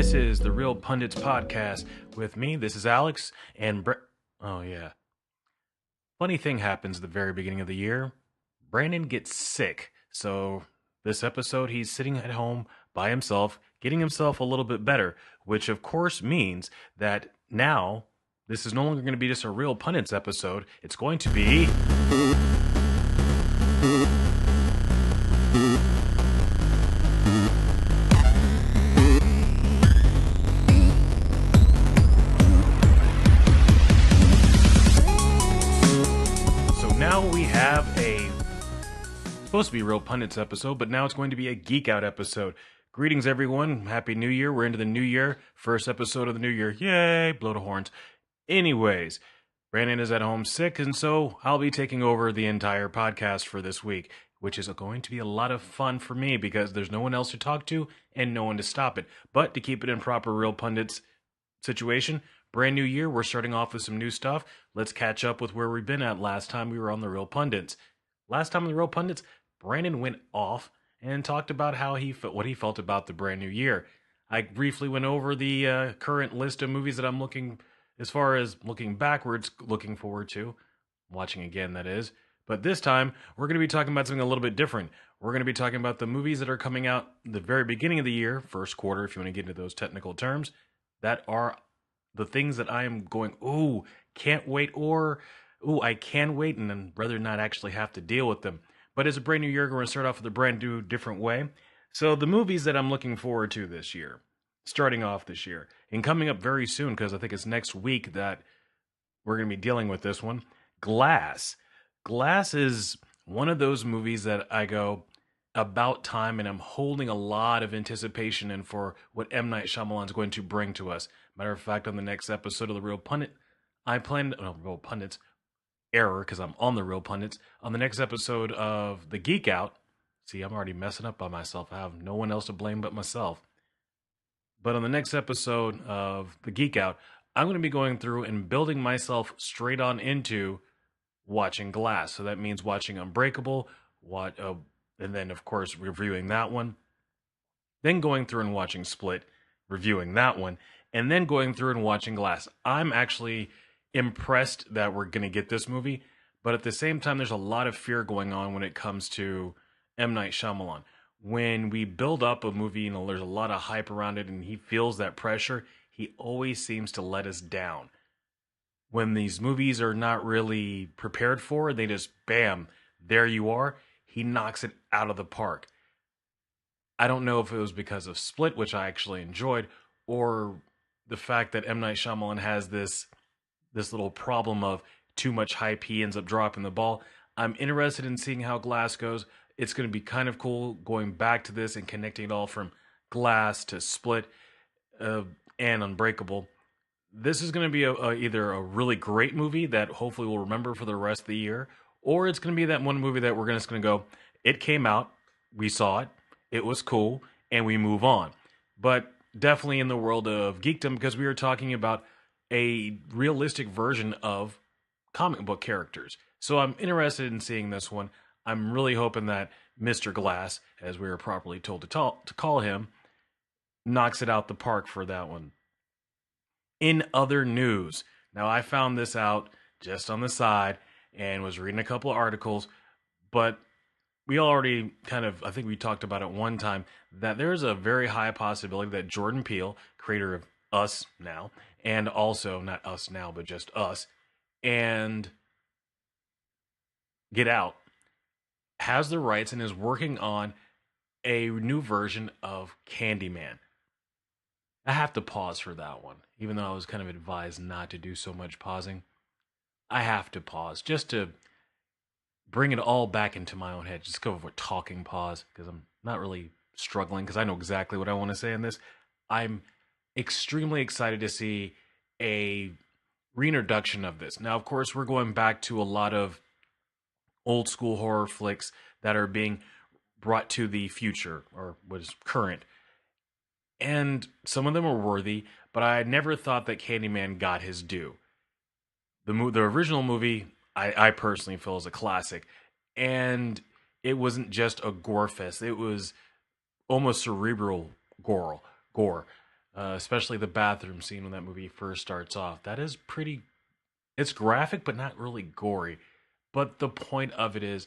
This is the Real Pundits podcast with me. This is Alex and oh yeah. Funny thing happens at the very beginning of the year. Brandon gets sick. So this episode he's sitting at home by himself, getting himself a little bit better, which of course means that now this is no longer going to be just a Real Pundits episode. It's going to be we have supposed to be a Real Pundits episode, but now it's going to be a Geek Out episode. Greetings, everyone. Happy New Year. We're into the new year. First episode of the new year. Yay! Blow the horns. Anyways, Brandon is at home sick, and so I'll be taking over the entire podcast for this week, which is going to be a lot of fun for me because there's no one else to talk to and no one to stop it. But to keep it in proper Real Pundits situation, brand new year, we're starting off with some new stuff. Let's catch up with where we've been at last time we were on the Real Pundits. Last time on the Real Pundits, Brandon went off and talked about what he felt about the brand new year. I briefly went over the current list of movies that I'm looking backwards, looking forward to. Watching again, that is. But this time, we're going to be talking about something a little bit different. We're going to be talking about the movies that are coming out the very beginning of the year, first quarter, if you want to get into those technical terms, that are the things that I am going, can't wait, or, I can wait, and then rather not actually have to deal with them. But as a brand new year, we're going to start off with a brand new, different way. So the movies that I'm looking forward to this year, starting off this year, and coming up very soon, because I think it's next week that we're going to be dealing with this one, Glass. Glass is one of those movies that I go, about time, and I'm holding a lot of anticipation in for what M. Night Shyamalan is going to bring to us. Matter of fact, on the next episode of The Real Pundit, Real Pundits, error, because I'm on The Real Pundits, on the next episode of The Geek Out, see, I'm already messing up by myself. I have no one else to blame but myself. But on the next episode of The Geek Out, I'm going to be going through and building myself straight on into watching Glass. So that means watching Unbreakable, and then, of course, reviewing that one. Then going through and watching Split, reviewing that one. And then going through and watching Glass. I'm actually impressed that we're going to get this movie. But at the same time, there's a lot of fear going on when it comes to M. Night Shyamalan. When we build up a movie, there's a lot of hype around it, and he feels that pressure, he always seems to let us down. When these movies are not really prepared for, they just, bam, there you are. He knocks it out of the park. I don't know if it was because of Split, which I actually enjoyed, or the fact that M. Night Shyamalan has this little problem of too much hype, he ends up dropping the ball. I'm interested in seeing how Glass goes. It's going to be kind of cool going back to this and connecting it all from Glass to Split and Unbreakable. This is going to be either a really great movie that hopefully we'll remember for the rest of the year, or it's going to be that one movie that we're just going to go, it came out, we saw it, it was cool, and we move on. But definitely in the world of geekdom, because we are talking about a realistic version of comic book characters. So I'm interested in seeing this one. I'm really hoping that Mr. Glass, as we were properly told to call him, knocks it out the park for that one. In other news, now I found this out just on the side, and was reading a couple of articles, but we already I think we talked about it one time, that there's a very high possibility that Jordan Peele, creator of Us now, and also, not Us Now, but just Us, and Get Out, has the rights and is working on a new version of Candyman. I have to pause for that one, even though I was kind of advised not to do so much pausing. I have to pause just to bring it all back into my own head. Just go with a talking pause because I'm not really struggling because I know exactly what I want to say in this. I'm extremely excited to see a reintroduction of this. Now, of course, we're going back to a lot of old school horror flicks that are being brought to the future or what is current. And some of them are worthy, but I never thought that Candyman got his due. The original movie, I personally feel is a classic. And it wasn't just a gore fest. It was almost cerebral gore. especially the bathroom scene when that movie first starts off. That is pretty. It's graphic, but not really gory. But the point of it is,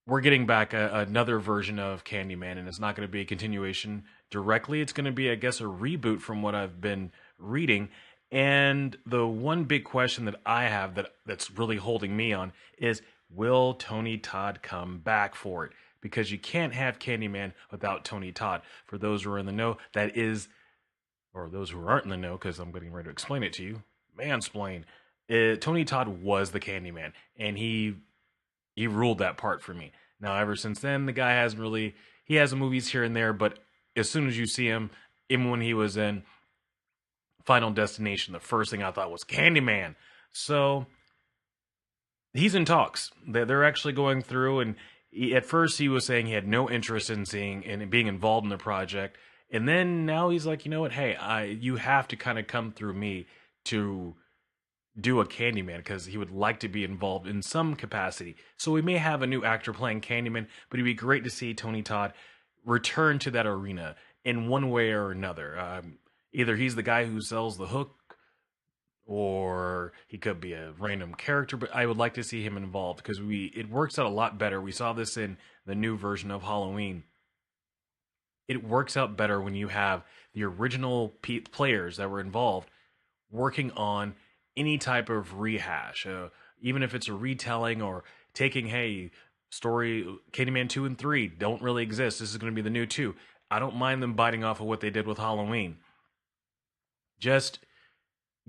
we're getting back another version of Candyman, and it's not going to be a continuation directly. It's going to be, I guess, a reboot from what I've been reading. And the one big question that I have that's really holding me on is, will Tony Todd come back for it? Because you can't have Candyman without Tony Todd. For those who are in the know, that is, or those who aren't in the know, because I'm getting ready to explain it to you, mansplain. Tony Todd was the Candyman, and he ruled that part for me. Now, ever since then, the guy hasn't really. He has movies here and there, but as soon as you see him, even when he was in Final Destination, the first thing I thought was Candyman. So he's in talks. They're actually going through, and at first he was saying he had no interest in seeing and being involved in the project, and then now he's like, you know what? Hey, you have to kind of come through me to do a Candyman, because he would like to be involved in some capacity. So we may have a new actor playing Candyman, but it'd be great to see Tony Todd return to that arena in one way or another. Either he's the guy who sells the hook, or he could be a random character, but I would like to see him involved, because it works out a lot better. We saw this in the new version of Halloween. It works out better when you have the original players that were involved working on any type of rehash, even if it's a retelling or taking, hey, story Candyman 2 and 3 don't really exist. This is going to be the new 2. I don't mind them biting off of what they did with Halloween. Just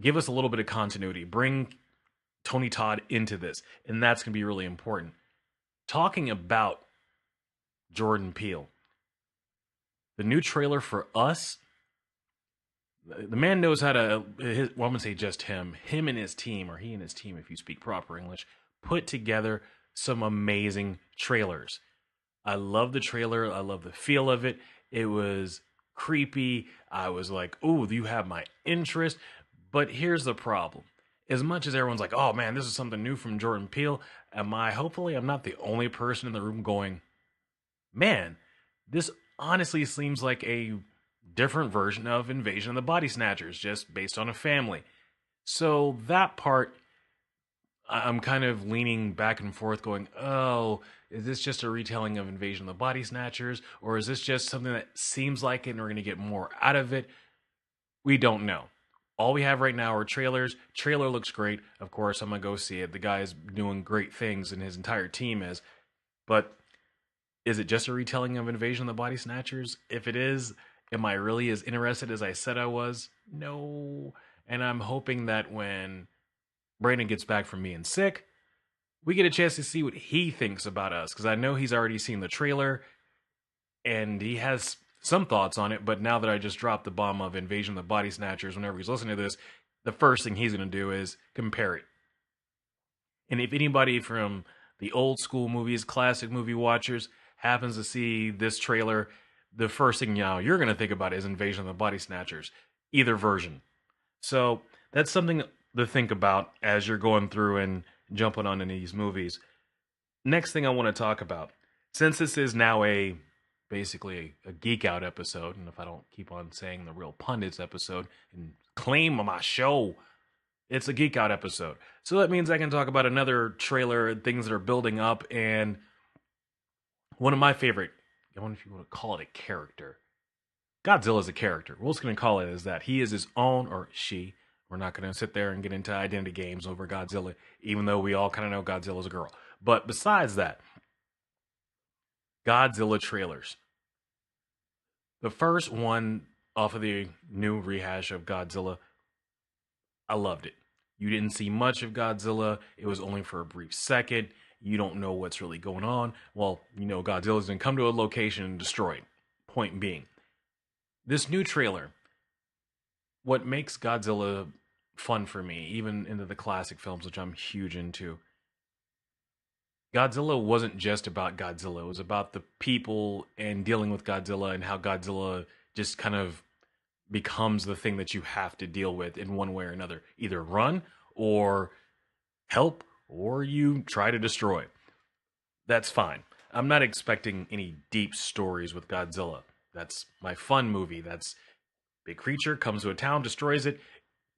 give us a little bit of continuity. Bring Tony Todd into this, and that's going to be really important. Talking about Jordan Peele, the new trailer for Us. The man knows how to, well, I'm going to say just him and his team, or he and his team, if you speak proper English, put together some amazing trailers. I love the trailer. I love the feel of it. It was creepy. I was like, oh, you have my interest. But here's the problem. As much as everyone's like, oh man, this is something new from Jordan Peele, hopefully I'm not the only person in the room going, man, this honestly seems like a different version of Invasion of the Body Snatchers, just based on a family. So that part, I'm kind of leaning back and forth going, oh, is this just a retelling of Invasion of the Body Snatchers? Or is this just something that seems like it and we're going to get more out of it? We don't know. All we have right now are trailers. Trailer looks great. Of course, I'm going to go see it. The guy's doing great things, and his entire team is. But is it just a retelling of Invasion of the Body Snatchers? If it is, am I really as interested as I said I was? No. And I'm hoping that when Brandon gets back from being sick, we get a chance to see what he thinks about Us. Because I know he's already seen the trailer, and he has some thoughts on it. But now that I just dropped the bomb of Invasion of the Body Snatchers, whenever he's listening to this, the first thing he's going to do is compare it. And if anybody from the old school movies, classic movie watchers, happens to see this trailer, the first thing you're going to think about is Invasion of the Body Snatchers, either version. So that's something to think about as you're going through and jumping on any of these movies. Next thing I want to talk about, since this is now basically a Geek Out episode, and if I don't keep on saying the real Pundits episode and claim my show, it's a Geek Out episode. So that means I can talk about another trailer, things that are building up, and one of my favorite, I wonder if you want to call it a character. Godzilla's a character. We're just going to call it as that. He is his own, or she. We're not going to sit there and get into identity games over Godzilla, even though we all kind of know Godzilla's a girl. But besides that, Godzilla trailers. The first one off of the new rehash of Godzilla, I loved it. You didn't see much of Godzilla. It was only for a brief second. You don't know what's really going on. Well, you know Godzilla's going to come to a location and destroy it. Point being, this new trailer, what makes Godzilla fun for me, even into the classic films, which I'm huge into, Godzilla wasn't just about Godzilla. It was about the people and dealing with Godzilla, and how Godzilla just kind of becomes the thing that you have to deal with in one way or another. Either run, or help, or you try to destroy. That's fine. I'm not expecting any deep stories with Godzilla. That's my fun movie. That's Big creature comes to a town, destroys it,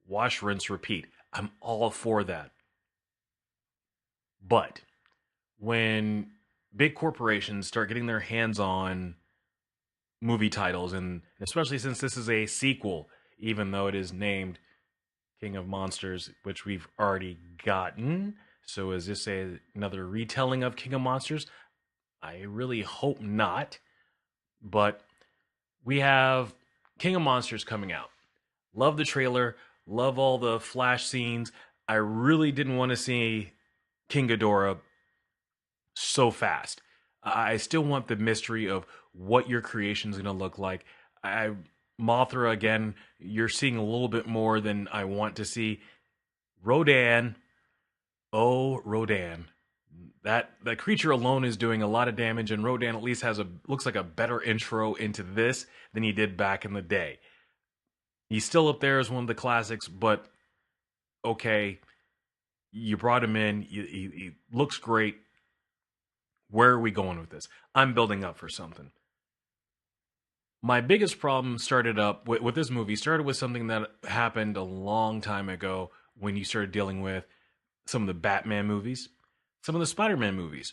wash, rinse, repeat. I'm all for that. But when big corporations start getting their hands on movie titles, and especially since this is a sequel, even though it is named King of Monsters, which we've already gotten. So is this another retelling of King of Monsters? I really hope not. But we have King of Monsters coming out. Love the trailer. Love all the flash scenes. I really didn't want to see King Ghidorah so fast. I still want the mystery of what your creation is going to look like. Mothra again, you're seeing a little bit more than I want to see. Rodan, oh Rodan, that creature alone is doing a lot of damage, and Rodan at least looks like a better intro into this than he did back in the day. He's still up there as one of the classics, but okay, you brought him in. He looks great. Where are we going with this? I'm building up for something. My biggest problem started up with this movie, started with something that happened a long time ago when you started dealing with some of the Batman movies, some of the Spider-Man movies.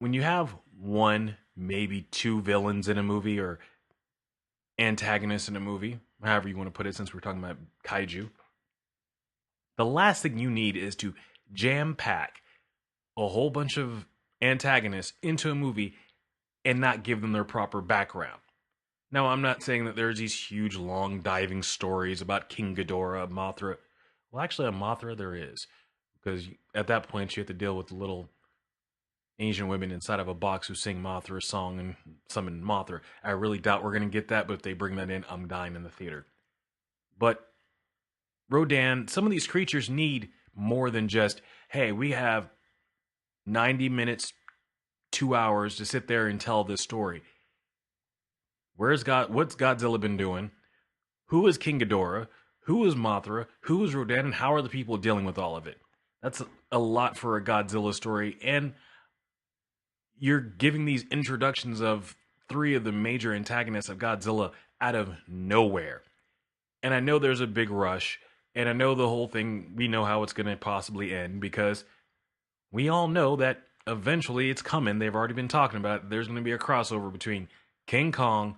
When you have one, maybe two villains in a movie or antagonists in a movie, however you want to put it, since we're talking about kaiju, the last thing you need is to jam-pack a whole bunch of antagonists into a movie and not give them their proper background. Now, I'm not saying that there's these huge, long, diving stories about King Ghidorah, Mothra. Well, actually, on Mothra, there is. Because at that point, you have to deal with the little Asian women inside of a box who sing Mothra's song and summon Mothra. I really doubt we're going to get that, but if they bring that in, I'm dying in the theater. But Rodan, some of these creatures need more than just, hey, we have 90 minutes, 2 hours to sit there and tell this story. What's Godzilla been doing? Who is King Ghidorah? Who is Mothra? Who is Rodan? And how are the people dealing with all of it? That's a lot for a Godzilla story. And you're giving these introductions of three of the major antagonists of Godzilla out of nowhere. And I know there's a big rush. And I know the whole thing, we know how it's going to possibly end, because we all know that eventually it's coming. They've already been talking about it. There's going to be a crossover between King Kong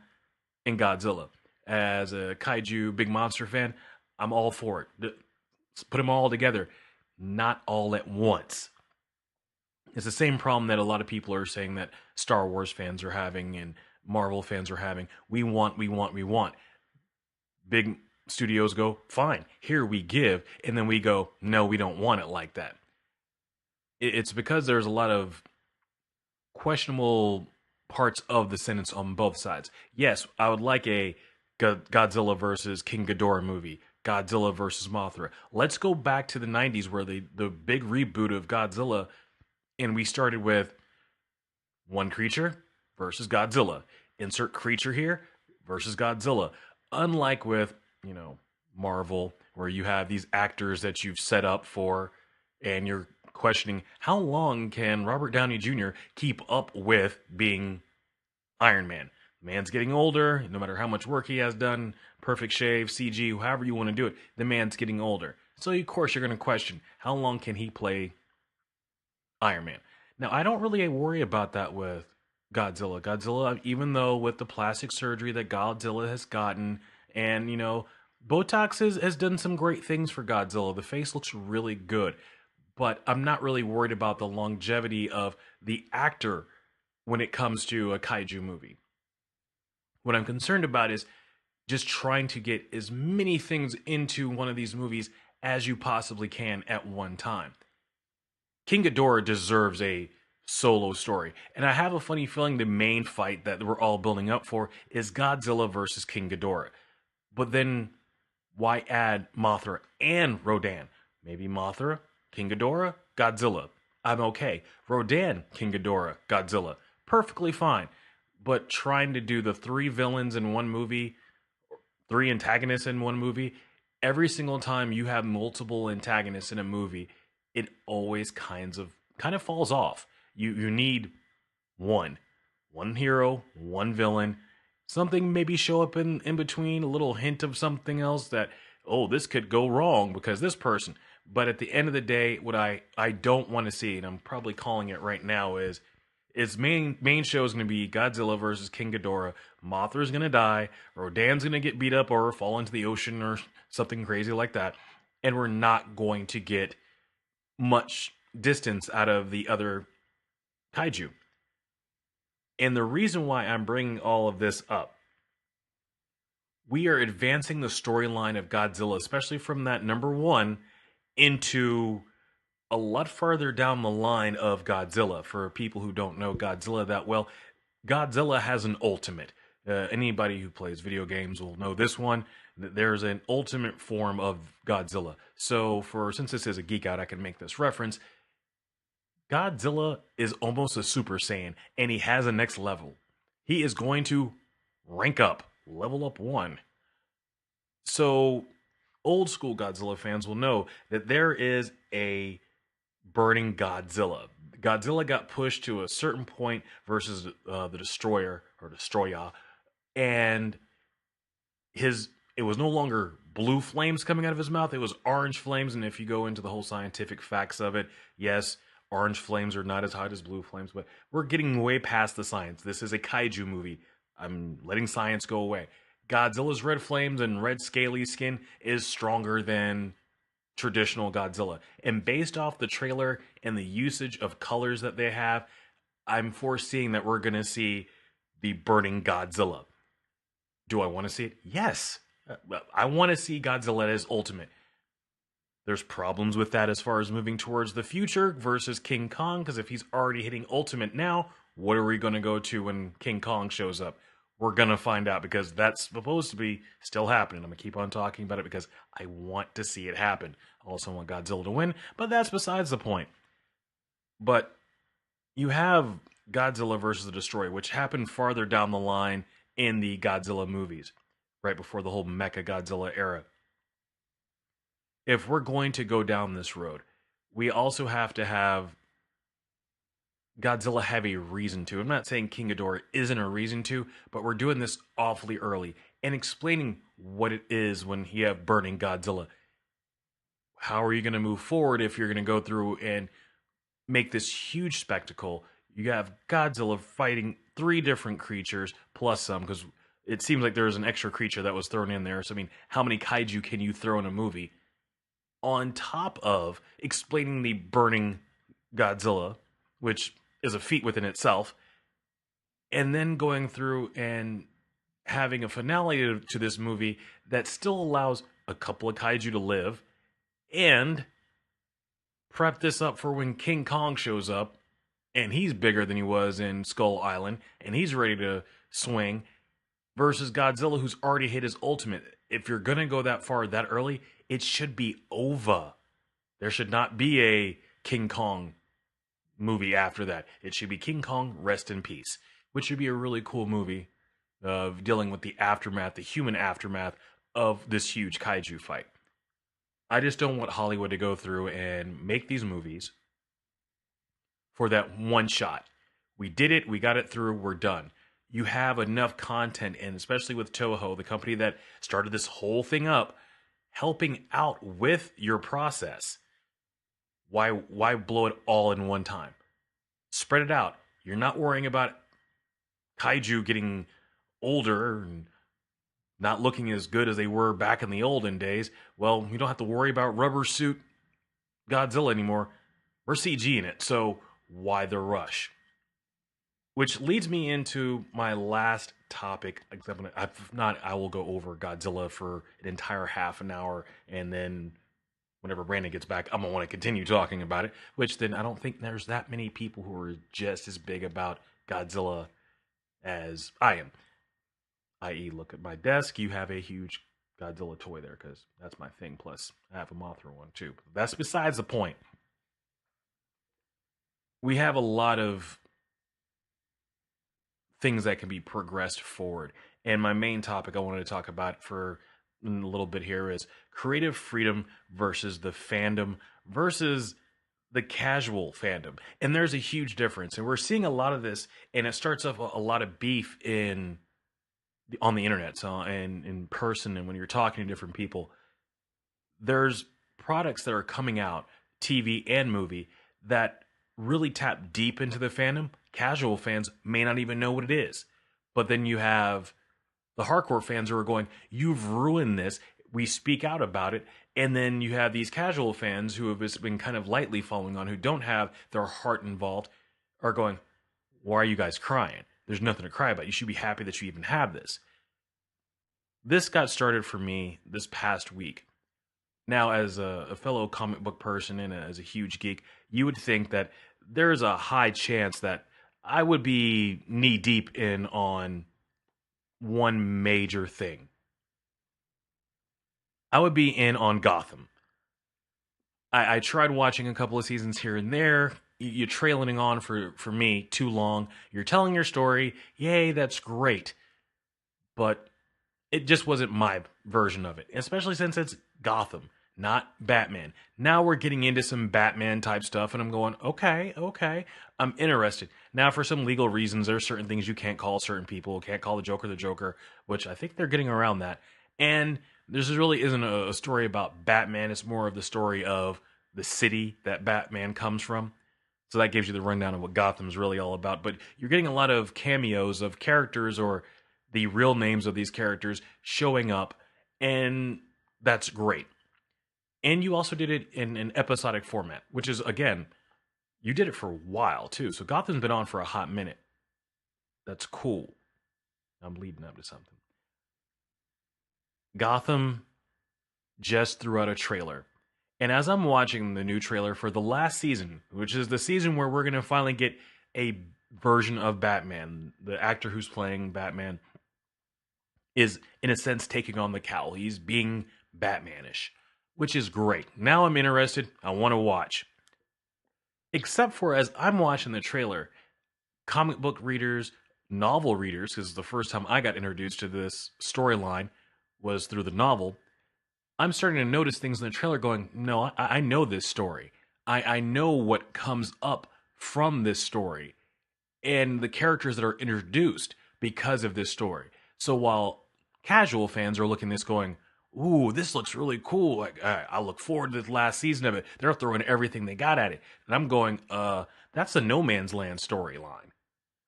and Godzilla. As a kaiju big monster fan, I'm all for it. Let's put them all together, not all at once. It's the same problem that a lot of people are saying that Star Wars fans are having and Marvel fans are having. We want. Big studios go, fine, here we give, and then we go, no, we don't want it like that. It's because there's a lot of questionable parts of the sentence on both sides. Yes, I would like a Godzilla versus King Ghidorah movie, Godzilla versus Mothra. Let's go back to the 90s where the big reboot of Godzilla, and we started with one creature versus Godzilla. Insert creature here versus Godzilla. Unlike with, Marvel, where you have these actors that you've set up for, and you're questioning how long can Robert Downey Jr. keep up with being Iron Man. The man's getting older, no matter how much work he has done, perfect shave, CG, however you want to do it, the man's getting older. So of course you're going to question, how long can he play Iron Man? Now, I don't really worry about that with Godzilla. Godzilla, even though with the plastic surgery that Godzilla has gotten, and, Botox has done some great things for Godzilla. The face looks really good. But I'm not really worried about the longevity of the actor when it comes to a kaiju movie. What I'm concerned about is just trying to get as many things into one of these movies as you possibly can at one time. King Ghidorah deserves a solo story. And I have a funny feeling the main fight that we're all building up for is Godzilla versus King Ghidorah. But then why add Mothra and Rodan? Maybe Mothra, King Ghidorah, Godzilla. I'm okay. Rodan, King Ghidorah, Godzilla. Perfectly fine. But trying to do the three villains in one movie, three antagonists in one movie, every single time you have multiple antagonists in a movie, it always kind of falls off. You need one hero, one villain, something maybe show up in between, a little hint of something else that, oh, this could go wrong because this person. But at the end of the day, what I don't want to see, and I'm probably calling it right now, is its main show is going to be Godzilla versus King Ghidorah. Mothra's going to die, Rodan's going to get beat up or fall into the ocean or something crazy like that, and we're not going to get much distance out of the other kaiju. And the reason why I'm bringing all of this up, we are advancing the storyline of Godzilla, especially from that number one, into a lot farther down the line of Godzilla. For people who don't know Godzilla that well, Godzilla has an ultimate. Anybody who plays video games will know this one. There's an ultimate form of Godzilla. So, since this is a Geek Out, I can make this reference. Godzilla is almost a Super Saiyan, and he has a next level. He is going to rank up, level up one. So, old school Godzilla fans will know that there is a burning Godzilla. Godzilla got pushed to a certain point versus the Destroyer, or Destroya, and it was no longer blue flames coming out of his mouth, it was orange flames, and if you go into the whole scientific facts of it, yes, orange flames are not as hot as blue flames, but we're getting way past the science. This is a kaiju movie. I'm letting science go away. Godzilla's red flames and red scaly skin is stronger than traditional Godzilla. And based off the trailer and the usage of colors that they have, I'm foreseeing that we're going to see the burning Godzilla. Do I want to see it? Yes. I want to see Godzilla at his ultimate. There's problems with that as far as moving towards the future versus King Kong, because if he's already hitting ultimate now, what are we going to go to when King Kong shows up? We're going to find out, because that's supposed to be still happening. I'm going to keep on talking about it because I want to see it happen. I also want Godzilla to win, but that's besides the point. But you have Godzilla versus the Destroyer, which happened farther down the line in the Godzilla movies, right before the whole Mecha Godzilla era. If we're going to go down this road, we also have to have Godzilla have a reason to. I'm not saying King Ghidorah isn't a reason to, but we're doing this awfully early and explaining what it is when you have burning Godzilla. How are you going to move forward if you're going to go through and make this huge spectacle? You have Godzilla fighting 3 different creatures plus some, because it seems like there's an extra creature that was thrown in there. So, I mean, how many kaiju can you throw in a movie? On top of explaining the burning Godzilla, which is a feat within itself, and then going through and having a finale to this movie that still allows a couple of kaiju to live, and prep this up for when King Kong shows up, and he's bigger than he was in Skull Island, and he's ready to swing, versus Godzilla, who's already hit his ultimate. If you're going to go that far that early, it should be over. There should not be a King Kong movie after that. It should be King Kong, Rest in Peace, which should be a really cool movie of dealing with the aftermath, the human aftermath of this huge kaiju fight. I just don't want Hollywood to go through and make these movies for that one shot. We did it, we got it through, we're done. You have enough content, and especially with Toho, the company that started this whole thing up, helping out with your process. Why blow it all in one time? Spread it out. You're not worrying about kaiju getting older and not looking as good as they were back in the olden days. Well, you don't have to worry about rubber suit Godzilla anymore. We're CGing it, so why the rush? Which leads me into my last topic. If not, I will go over Godzilla for an entire half an hour, and then whenever Brandon gets back, I'm going to want to continue talking about it, which then I don't think there's that many people who are just as big about Godzilla as I am. I.e., look at my desk, you have a huge Godzilla toy there, because that's my thing, plus I have a Mothra one too. But that's besides the point. We have a lot of things that can be progressed forward. And my main topic I wanted to talk about for a little bit here is creative freedom versus the fandom versus the casual fandom. And there's a huge difference. And we're seeing a lot of this, and it starts off a lot of beef in on the internet, so and in person, and when you're talking to different people, there's products that are coming out, TV and movie, that really tap deep into the fandom. Casual fans may not even know what it is. But then you have the hardcore fans who are going, "You've ruined this." We speak out about it. And then you have these casual fans who have just been kind of lightly following on, who don't have their heart involved, are going, "Why are you guys crying? There's nothing to cry about. You should be happy that you even have this." This got started for me this past week. Now, as a fellow comic book person and as a huge geek, you would think that there's a high chance that I would be knee deep in on one major thing. I would be in on Gotham. I tried watching a couple of seasons here and there. You're trailing on for me too long. You're telling your story. Yay, that's great. But it just wasn't my version of it, especially since it's Gotham, not Batman. Now we're getting into some Batman type stuff, and I'm going, okay, I'm interested. Now, for some legal reasons, there are certain things you can't call certain people, can't call the Joker, which I think they're getting around that. And this really isn't a story about Batman, it's more of the story of the city that Batman comes from. So that gives you the rundown of what Gotham's really all about. But you're getting a lot of cameos of characters or the real names of these characters showing up, and that's great. And you also did it in an episodic format, which is, again, you did it for a while too. So Gotham's been on for a hot minute. That's cool. I'm leading up to something. Gotham just threw out a trailer. And as I'm watching the new trailer for the last season, which is the season where we're going to finally get a version of Batman, the actor who's playing Batman is, in a sense, taking on the cowl. He's being Batmanish, which is great. Now I'm interested. I want to watch. Except for as I'm watching the trailer, comic book readers, novel readers, because the first time I got introduced to this storyline was through the novel, I'm starting to notice things in the trailer going, no, I know this story. I know what comes up from this story and the characters that are introduced because of this story. So while casual fans are looking at this going, ooh, this looks really cool. Like, I look forward to the last season of it. They're throwing everything they got at it. And I'm going, that's a No Man's Land storyline,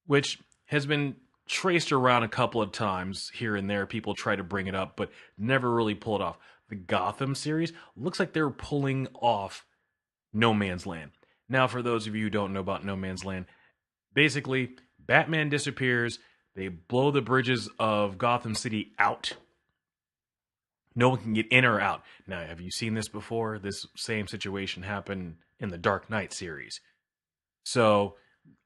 which has been traced around a couple of times here and there. People try to bring it up, but never really pull it off. The Gotham series looks like they're pulling off No Man's Land. Now, for those of you who don't know about No Man's Land, basically, Batman disappears. They blow the bridges of Gotham City out. No one can get in or out. Now, have you seen this before? This same situation happened in the Dark Knight series. So,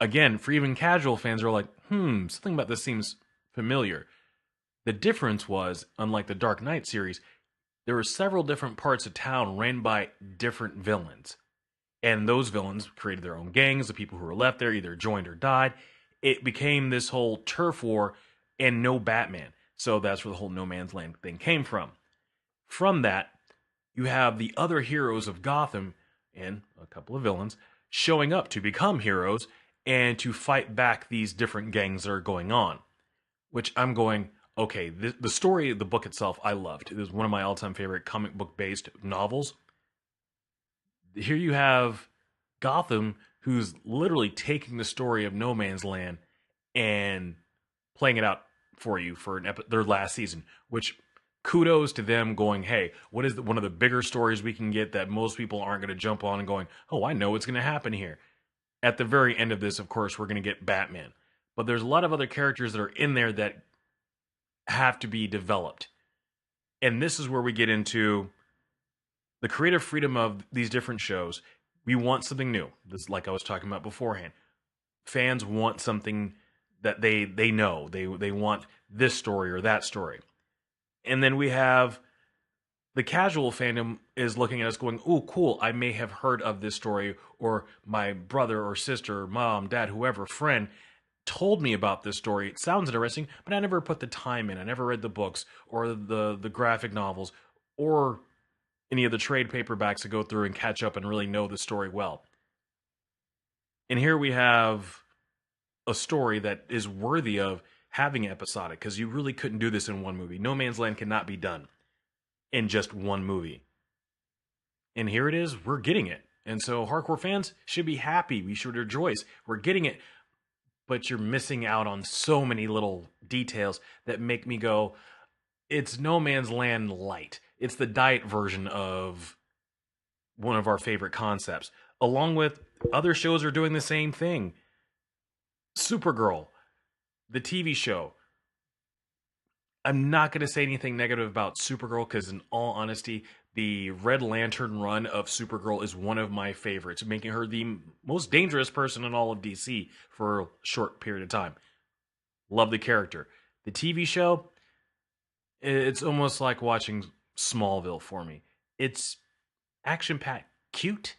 again, for even casual fans, are like, something about this seems familiar. The difference was, unlike the Dark Knight series, there were several different parts of town ran by different villains. And those villains created their own gangs. The people who were left there either joined or died. It became this whole turf war and no Batman. So that's where the whole No Man's Land thing came from. From that, you have the other heroes of Gotham and a couple of villains showing up to become heroes and to fight back these different gangs that are going on. Which I'm going, okay, the story of the book itself I loved. It was one of my all-time favorite comic book-based novels. Here you have Gotham, who's literally taking the story of No Man's Land and playing it out for you for their last season, which kudos to them going, hey, what is one of the bigger stories we can get that most people aren't going to jump on and going, oh, I know what's going to happen here. At the very end of this, of course, we're going to get Batman. But there's a lot of other characters that are in there that have to be developed. And this is where we get into the creative freedom of these different shows. We want something new. This is like I was talking about beforehand. Fans want something that they know. They want this story or that story. And then we have the casual fandom is looking at us going, oh, cool, I may have heard of this story, or my brother or sister, mom, dad, whoever, friend told me about this story. It sounds interesting, but I never put the time in. I never read the books or the graphic novels or any of the trade paperbacks to go through and catch up and really know the story well. And here we have a story that is worthy of having episodic, because you really couldn't do this in one movie. No Man's Land cannot be done in just one movie. And here it is, we're getting it. And so hardcore fans should be happy. We should rejoice. We're getting it. But you're missing out on so many little details that make me go, it's No Man's Land light. It's the diet version of one of our favorite concepts. Along with other shows are doing the same thing. Supergirl, the TV show. I'm not going to say anything negative about Supergirl because, in all honesty, the Red Lantern run of Supergirl is one of my favorites, making her the most dangerous person in all of DC for a short period of time. Love the character. The TV show, it's almost like watching Smallville for me. It's action-packed cute,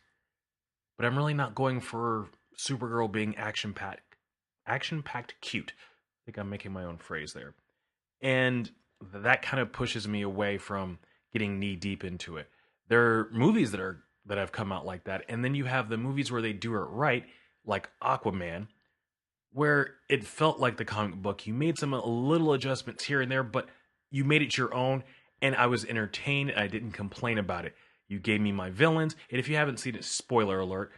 but I'm really not going for Supergirl being action-packed cute. I think I'm making my own phrase there. And that kind of pushes me away from getting knee deep into it. There are movies that have come out like that, and then you have the movies where they do it right, like Aquaman, where it felt like the comic book. You made some little adjustments here and there, but you made it your own, and I was entertained, and I didn't complain about it. You gave me my villains, and if you haven't seen it, spoiler alert,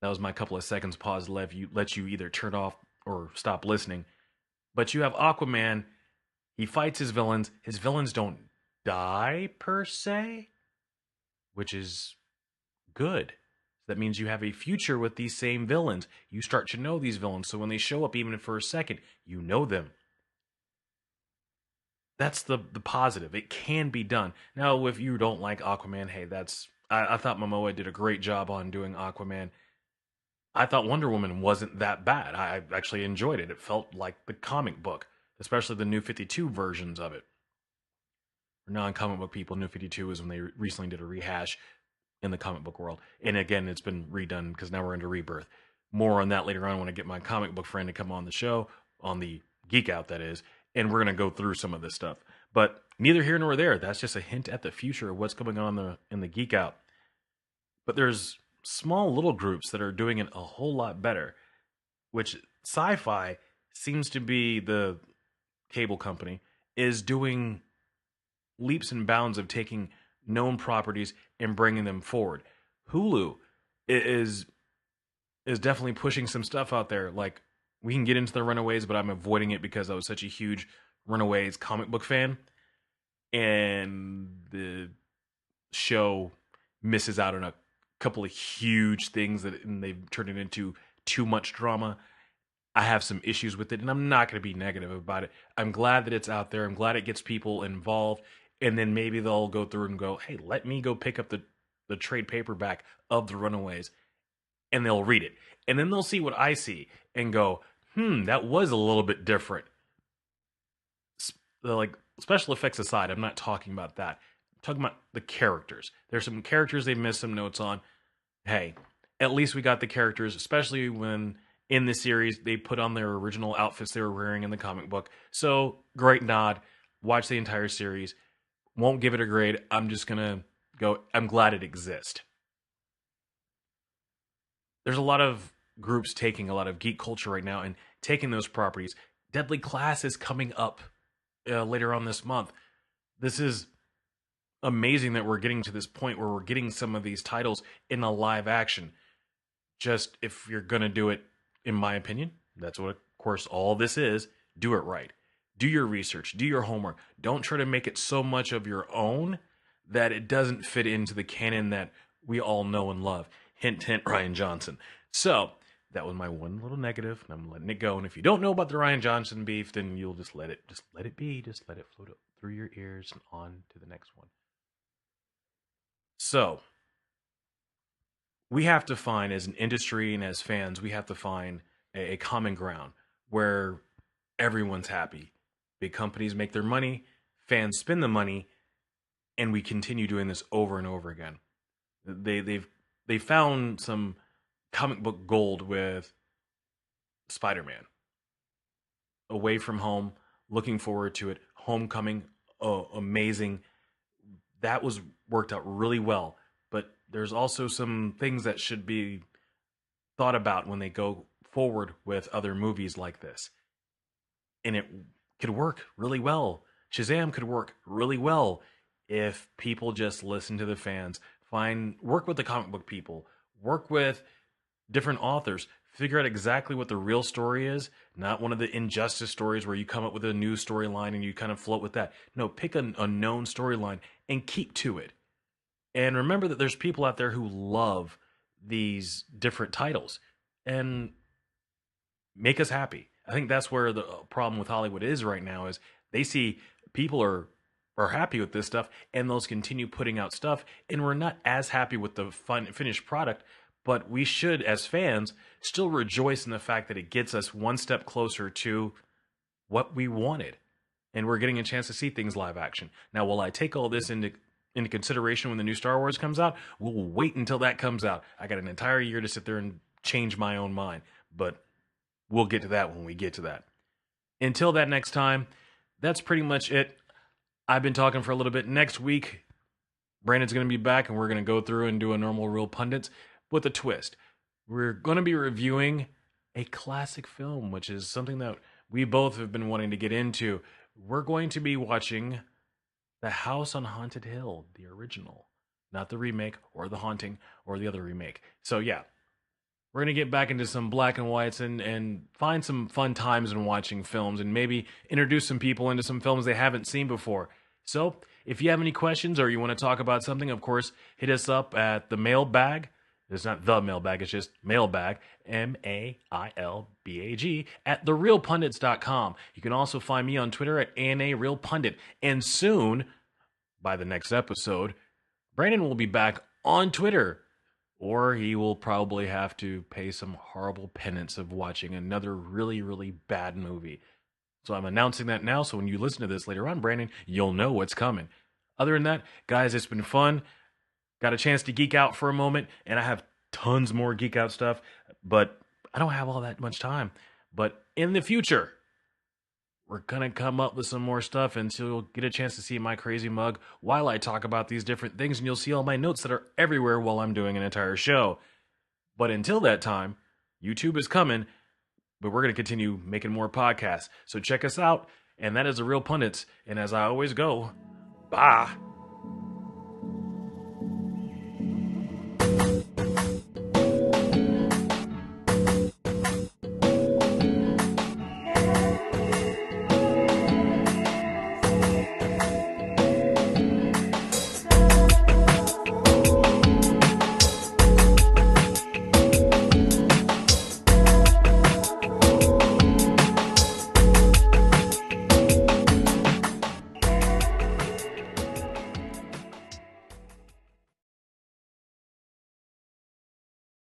that was my couple of seconds pause to let you either turn off or stop listening. But you have Aquaman, he fights his villains. His villains don't die, per se, which is good. That means you have a future with these same villains. You start to know these villains, so when they show up, even for a second, you know them. That's the positive. It can be done. Now, if you don't like Aquaman, hey, I thought Momoa did a great job on doing Aquaman. I thought Wonder Woman wasn't that bad. I actually enjoyed it. It felt like the comic book, especially the New 52 versions of it. For non-comic book people, New 52 is when they recently did a rehash in the comic book world. And again, it's been redone because now we're into Rebirth. More on that later on when I get my comic book friend to come on the show, on the Geek Out, that is, and we're going to go through some of this stuff. But neither here nor there. That's just a hint at the future of what's going on in the Geek Out. But there's small little groups that are doing it a whole lot better, which Sci-Fi seems to be, the cable company, is doing leaps and bounds of taking known properties and bringing them forward. Hulu is definitely pushing some stuff out there. Like, we can get into the Runaways, but I'm avoiding it because I was such a huge Runaways comic book fan, and the show misses out on a couple of huge things and they've turned it into too much drama. I have some issues with it, and I'm not going to be negative about it. I'm glad that it's out there. I'm glad it gets people involved, and then maybe they'll go through and go, hey, let me go pick up the trade paperback of the Runaways, and they'll read it. And then they'll see what I see and go, that was a little bit different. Like, special effects aside, I'm not talking about that. I'm talking about the characters. There's some characters they missed some notes on. Hey, at least we got the characters, especially when in the series they put on their original outfits they were wearing in the comic book. So, great nod. Watch the entire series. Won't give it a grade. I'm just going to go, I'm glad it exists. There's a lot of groups taking a lot of geek culture right now and taking those properties. Deadly Class is coming up later on this month. This is amazing that we're getting to this point where we're getting some of these titles in a live action. Just, if you're going to do it, in my opinion, that's what, of course, all this is, do it right. Do your research. Do your homework. Don't try to make it so much of your own that it doesn't fit into the canon that we all know and love. Hint, hint, Rian Johnson. So, that was my one little negative, and I'm letting it go. And if you don't know about the Rian Johnson beef, then you'll just let it be. Just let it float up through your ears and on to the next one. So, we have to find, as an industry and as fans, we have to find a common ground where everyone's happy. Big companies make their money, fans spend the money, and we continue doing this over and over again. They found some comic book gold with Spider-Man. Away From Home, looking forward to it. Homecoming, amazing. That was worked out really well. But there's also some things that should be thought about when they go forward with other movies like this. And it could work really well. Shazam could work really well if people just listen to the fans, work with the comic book people, work with different authors, figure out exactly what the real story is, not one of the injustice stories where you come up with a new storyline and you kind of float with that. No, pick a known storyline and keep to it. And remember that there's people out there who love these different titles and make us happy. I think that's where the problem with Hollywood is right now is they see people are happy with this stuff and they'll continue putting out stuff, and we're not as happy with the finished product, but we should, as fans, still rejoice in the fact that it gets us one step closer to what we wanted. And we're getting a chance to see things live action. Now, will I take all this into consideration when the new Star Wars comes out? We'll wait until that comes out. I got an entire year to sit there and change my own mind. But we'll get to that when we get to that. Until that next time, that's pretty much it. I've been talking for a little bit. Next week, Brandon's going to be back, and we're going to go through and do a normal Real Pundits with a twist. We're going to be reviewing a classic film, which is something that we both have been wanting to get into. We're going to be watching The House on Haunted Hill, the original, not the remake or The Haunting or the other remake. So yeah, we're going to get back into some black and whites and find some fun times in watching films and maybe introduce some people into some films they haven't seen before. So if you have any questions or you want to talk about something, of course, hit us up at the mailbag. It's not the mailbag, it's just mailbag, MAILBAG, at therealpundits.com. You can also find me on Twitter at ANARealPundit. And soon, by the next episode, Brandon will be back on Twitter. Or he will probably have to pay some horrible penance of watching another really, really bad movie. So I'm announcing that now, so when you listen to this later on, Brandon, you'll know what's coming. Other than that, guys, it's been fun. Got a chance to geek out for a moment, and I have tons more geek out stuff, but I don't have all that much time. But in the future, we're going to come up with some more stuff, and so you'll get a chance to see my crazy mug while I talk about these different things, and you'll see all my notes that are everywhere while I'm doing an entire show. But until that time, YouTube is coming, but we're going to continue making more podcasts. So check us out, and that is The Real Pundits. And as I always go, bye.